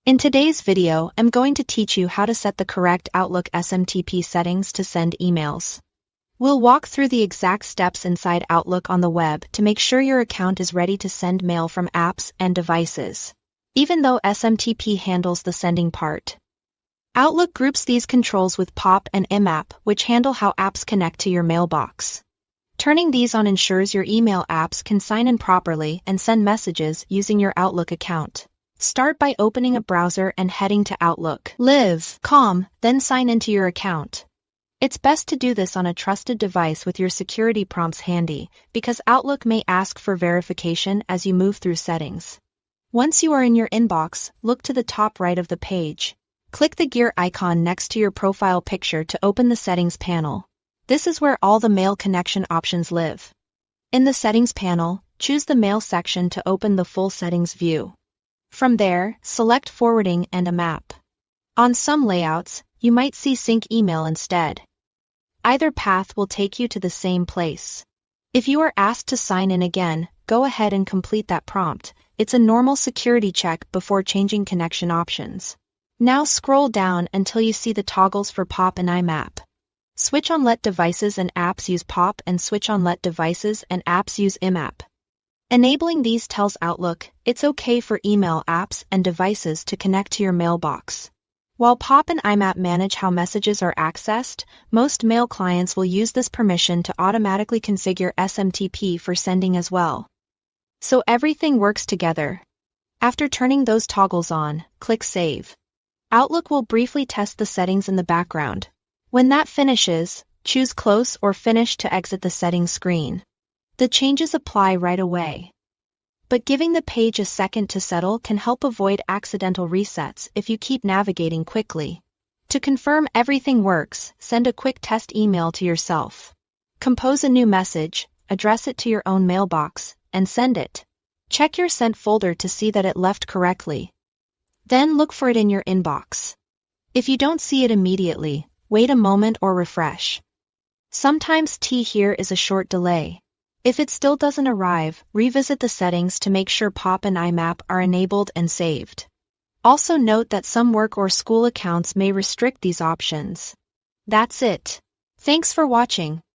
In today's video, I'm going to teach you how to set the correct Outlook SMTP settings to send emails. We'll walk through the exact steps inside Outlook on the web to make sure your account is ready to send mail from apps and devices, even though SMTP handles the sending part. Outlook groups these controls with POP and IMAP, which handle how apps connect to your mailbox. Turning these on ensures your email apps can sign in properly and send messages using your Outlook account. Start by opening a browser and heading to Outlook.com, then sign into your account. It's best to do this on a trusted device with your security prompts handy, because Outlook may ask for verification as you move through settings. Once you are in your inbox, look to the top right of the page. Click the gear icon next to your profile picture to open the Settings panel. This is where all the mail connection options live. In the Settings panel, choose the Mail section to open the full settings view. From there, select Forwarding and IMAP. On some layouts, you might see Sync Email instead. Either path will take you to the same place. If you are asked to sign in again, go ahead and complete that prompt. It's a normal security check before changing connection options. Now scroll down until you see the toggles for POP and IMAP. Switch on Let Devices and Apps use POP and switch on Let Devices and Apps use IMAP. Enabling these tells Outlook it's okay for email apps and devices to connect to your mailbox. While POP and IMAP manage how messages are accessed, most mail clients will use this permission to automatically configure SMTP for sending as well. So everything works together. After turning those toggles on, click Save. Outlook will briefly test the settings in the background. When that finishes, choose Close or Finish to exit the settings screen. The changes apply right away. But giving the page a second to settle can help avoid accidental resets if you keep navigating quickly. To confirm everything works, send a quick test email to yourself. Compose a new message, address it to your own mailbox, and send it. Check your sent folder to see that it left correctly. Then look for it in your inbox. If you don't see it immediately, wait a moment or refresh. Sometimes here is a short delay. If it still doesn't arrive, revisit the settings to make sure POP and IMAP are enabled and saved. Also note that some work or school accounts may restrict these options. That's it. Thanks for watching.